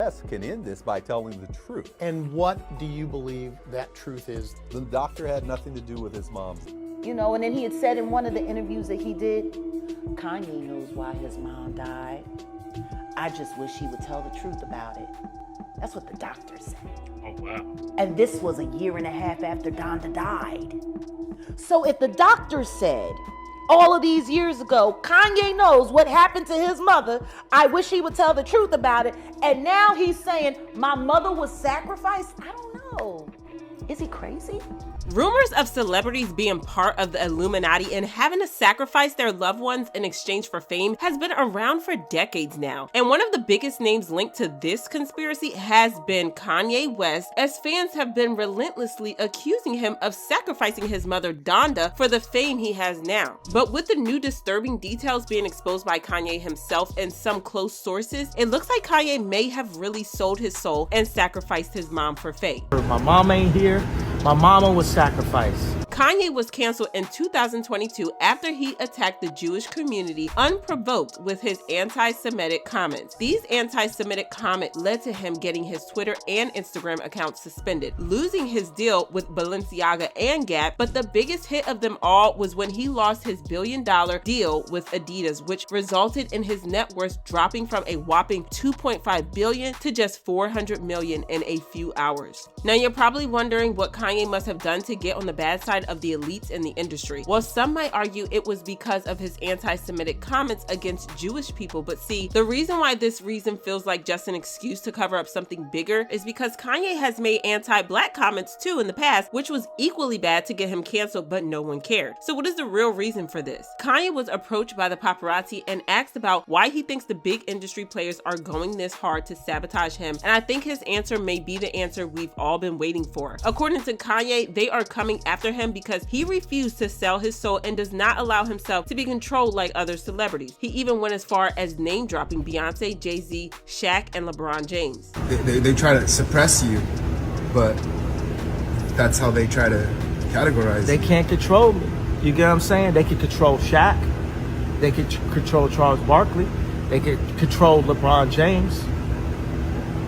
West can end this by telling the truth. And what do you believe that truth is? The doctor had nothing to do with his mom's. You know, and then he had said in one of the interviews that he did, Kanye knows why his mom died. I just wish he would tell the truth about it. That's what the doctor said. Oh, wow. And this was a year and a half after Donda died. So if the doctor said all of these years ago, Kanye knows what happened to his mother, I wish he would tell the truth about it, and now he's saying my mother was sacrificed, I don't know. Is he crazy? Rumors of celebrities being part of the Illuminati and having to sacrifice their loved ones in exchange for fame has been around for decades now. And one of the biggest names linked to this conspiracy has been Kanye West, as fans have been relentlessly accusing him of sacrificing his mother Donda for the fame he has now. But with the new disturbing details being exposed by Kanye himself and some close sources, it looks like Kanye may have really sold his soul and sacrificed his mom for fame. My mom ain't here. My mama was sacrificed. Kanye was canceled in 2022 after he attacked the Jewish community unprovoked with his anti-Semitic comments. These anti-Semitic comments led to him getting his Twitter and Instagram accounts suspended, losing his deal with Balenciaga and Gap, but the biggest hit of them all was when he lost his billion-dollar deal with Adidas, which resulted in his net worth dropping from a whopping $2.5 billion to just $400 million in a few hours. Now you're probably wondering what Kanye must have done to get on the bad side of the elites in the industry. Well, some might argue it was because of his anti-Semitic comments against Jewish people, but see, the reason why this reason feels like just an excuse to cover up something bigger is because Kanye has made anti-black comments too in the past, which was equally bad to get him canceled, but no one cared. So what is the real reason for this? Kanye was approached by the paparazzi and asked about why he thinks the big industry players are going this hard to sabotage him, and I think his answer may be the answer we've all been waiting for. According to Kanye, they are coming after him because he refused to sell his soul and does not allow himself to be controlled like other celebrities. He even went as far as name dropping Beyonce, Jay-Z, Shaq, and LeBron James. They try to suppress you, but that's how they try to categorize They you. can't control me. You get what I'm saying? They can control Shaq. They can control Charles Barkley. They can control LeBron James.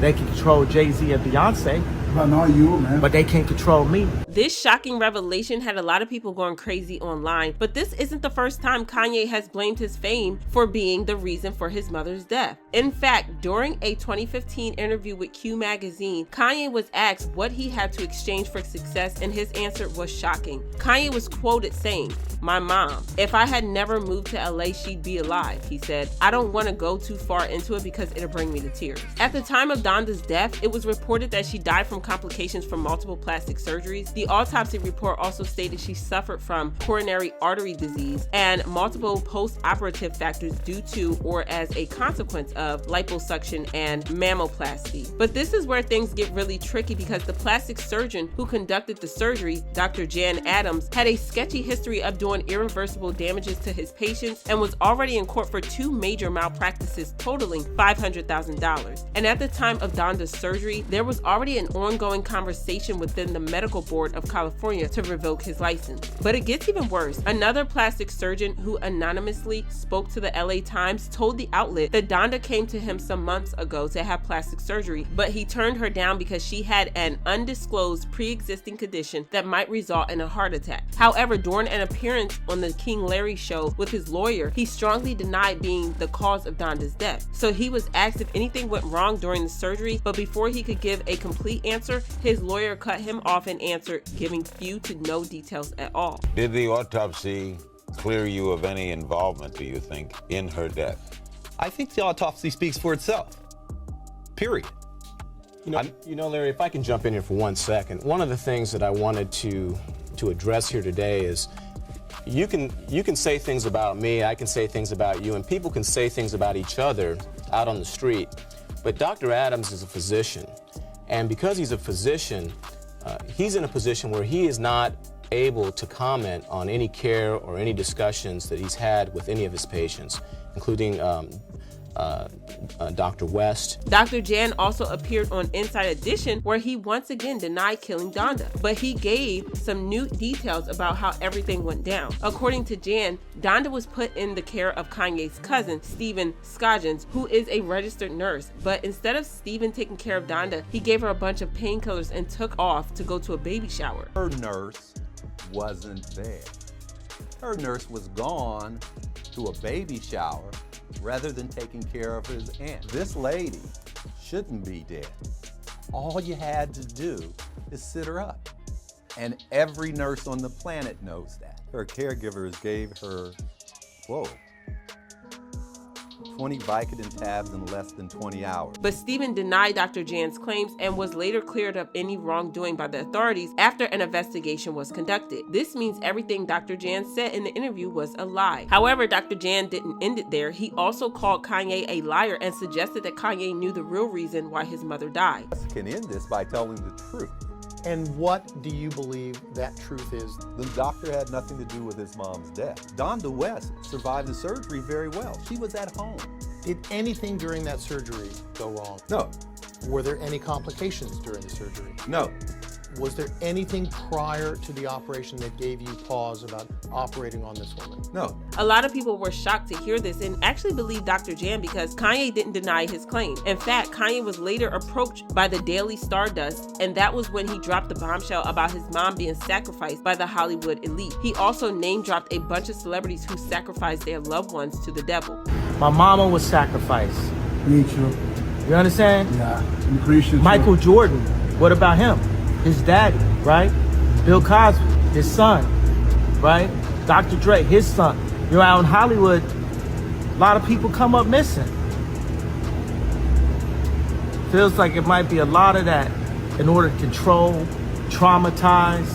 They can control Jay-Z and Beyonce. But not you, man. But they can't control me. This shocking revelation had a lot of people going crazy online, but this isn't the first time Kanye has blamed his fame for being the reason for his mother's death. In fact, during a 2015 interview with Q Magazine, Kanye was asked what he had to exchange for success, and his answer was shocking. Kanye was quoted saying, "My mom. If I had never moved to LA, she'd be alive," he said. "I don't want to go too far into it because it'll bring me to tears." At the time of Donda's death, it was reported that she died from complications from multiple plastic surgeries. The autopsy report also stated she suffered from coronary artery disease and multiple post-operative factors due to or as a consequence of liposuction and mammoplasty. But this is where things get really tricky because the plastic surgeon who conducted the surgery, Dr. Jan Adams, had a sketchy history of doing irreversible damages to his patients and was already in court for 2 major malpractices totaling $500,000. And at the time of Donda's surgery, there was already an ongoing conversation within the medical board of California to revoke his license. But it gets even worse. Another plastic surgeon who anonymously spoke to the LA Times told the outlet that Donda came to him some months ago to have plastic surgery, but he turned her down because she had an undisclosed pre-existing condition that might result in a heart attack. However, during an appearance on the King Larry show with his lawyer, he strongly denied being the cause of Donda's death. So he was asked if anything went wrong during the surgery, but before he could give a complete answer, his lawyer cut him off and answered, giving few to no details at all. Did the autopsy clear you of any involvement, do you think, in her death? I think the autopsy speaks for itself. Period. You know, Larry, if I can jump in here for 1 second, one of the things that I wanted to address here today is you can say things about me, I can say things about you, and people can say things about each other out on the street. But Dr. Adams is a physician, and because he's a physician, he's in a position where he is not able to comment on any care or any discussions that he's had with any of his patients, including Dr. West. Dr. Jan also appeared on Inside Edition, where he once again denied killing Donda, but he gave some new details about how everything went down. According to Jan, Donda was put in the care of Kanye's cousin, Stephen Scoggins, who is a registered nurse, but instead of Stephen taking care of Donda, he gave her a bunch of painkillers and took off to go to a baby shower. Her nurse wasn't there. Her nurse was gone to a baby shower rather than taking care of his aunt. This lady shouldn't be dead. All you had to do is sit her up. And every nurse on the planet knows that. Her caregivers gave her, 20 Vicodin tabs in less than 20 hours. But Stephen denied Dr. Jan's claims and was later cleared of any wrongdoing by the authorities after an investigation was conducted. This means everything Dr. Jan said in the interview was a lie. However, Dr. Jan didn't end it there. He also called Kanye a liar and suggested that Kanye knew the real reason why his mother died. Can end this by telling the truth. And what do you believe that truth is? The doctor had nothing to do with his mom's death. Donda West survived the surgery very well. She was at home. Did anything during that surgery go wrong? No. Were there any complications during the surgery? No. Was there anything prior to the operation that gave you pause about operating on this woman? No. A lot of people were shocked to hear this and actually believed Dr. Jan because Kanye didn't deny his claim. In fact, Kanye was later approached by the Daily Stardust, and that was when he dropped the bombshell about his mom being sacrificed by the Hollywood elite. He also name-dropped a bunch of celebrities who sacrificed their loved ones to the devil. My mama was sacrificed. Me too. You understand? Yeah. I'm Christian. Michael Jordan, what about him? His daddy, right? Bill Cosby, his son, right? Dr. Dre, his son. You know, out in Hollywood, a lot of people come up missing. Feels like it might be a lot of that in order to control, traumatize.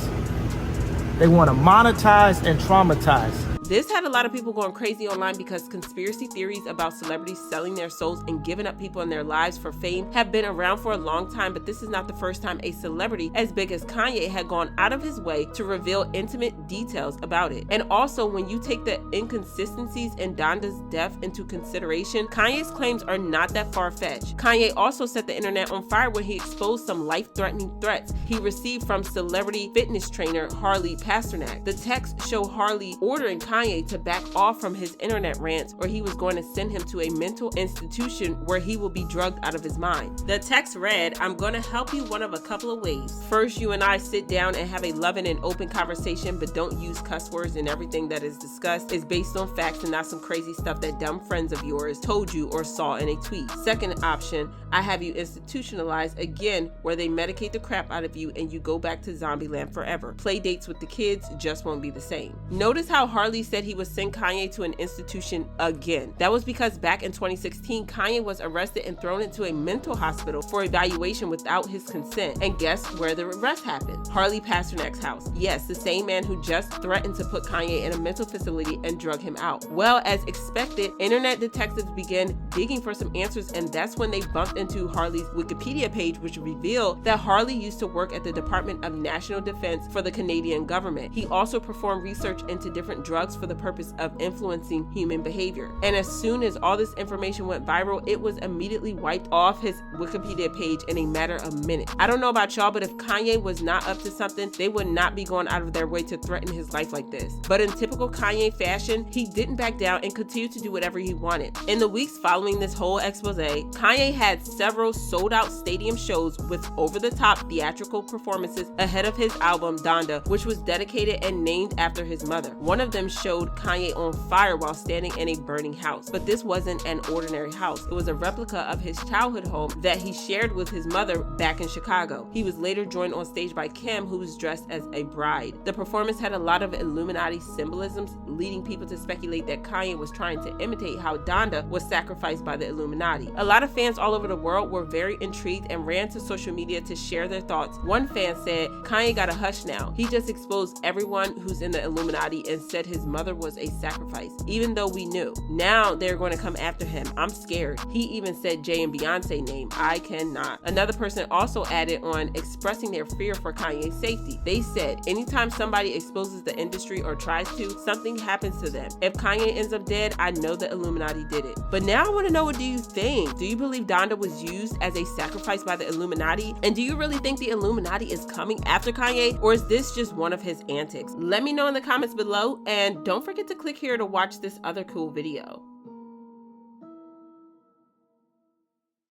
They want to monetize and traumatize. This had a lot of people going crazy online because conspiracy theories about celebrities selling their souls and giving up people in their lives for fame have been around for a long time, but this is not the first time a celebrity as big as Kanye had gone out of his way to reveal intimate details about it. And also, when you take the inconsistencies in Donda's death into consideration, Kanye's claims are not that far-fetched. Kanye also set the internet on fire when he exposed some life-threatening threats he received from celebrity fitness trainer Harley Pasternak. The texts show Harley ordering Kanye to back off from his internet rants, or he was going to send him to a mental institution where he will be drugged out of his mind. The text read, "I'm going to help you one of a couple of ways. First, you and I sit down and have a loving and open conversation, but don't use cuss words, and everything that is discussed is based on facts and not some crazy stuff that dumb friends of yours told you or saw in a tweet. Second option, I have you institutionalized again, where they medicate the crap out of you and you go back to zombie land forever. Play dates with the kids just won't be the same." Notice how Harley said he would send Kanye to an institution again. That was because back in 2016, Kanye was arrested and thrown into a mental hospital for evaluation without his consent. And guess where the arrest happened? Harley Pasternak's house. Yes, the same man who just threatened to put Kanye in a mental facility and drug him out. Well, as expected, internet detectives began digging for some answers, and that's when they bumped into Harley's Wikipedia page, which revealed that Harley used to work at the Department of National Defense for the Canadian government. He also performed research into different drugs for the purpose of influencing human behavior. And as soon as all this information went viral, it was immediately wiped off his Wikipedia page in a matter of minutes. I don't know about y'all, but if Kanye was not up to something, they would not be going out of their way to threaten his life like this. But in typical Kanye fashion, he didn't back down and continued to do whatever he wanted. In the weeks following this whole expose, Kanye had several sold-out stadium shows with over-the-top theatrical performances ahead of his album Donda, which was dedicated and named after his mother. One of them showed Kanye on fire while standing in a burning house. But this wasn't an ordinary house. It was a replica of his childhood home that he shared with his mother back in Chicago. He was later joined on stage by Kim, who was dressed as a bride. The performance had a lot of Illuminati symbolisms, leading people to speculate that Kanye was trying to imitate how Donda was sacrificed by the Illuminati. A lot of fans all over the world were very intrigued and ran to social media to share their thoughts. One fan said, "Kanye got a hush now. He just exposed everyone who's in the Illuminati and said his mother was a sacrifice, even though we knew. Now they're going to come after him. I'm scared. He even said Jay and Beyonce name. I cannot. Another person also added on expressing their fear for Kanye's safety. They said, anytime somebody exposes the industry or tries to, something happens to them. If Kanye ends up dead, I know the Illuminati did it. But now I want to know, what do you think? Do you believe Donda was used as a sacrifice by the Illuminati? And do you really think the Illuminati is coming after Kanye? Or is this just one of his antics? Let me know in the comments below, and don't forget to click here to watch this other cool video.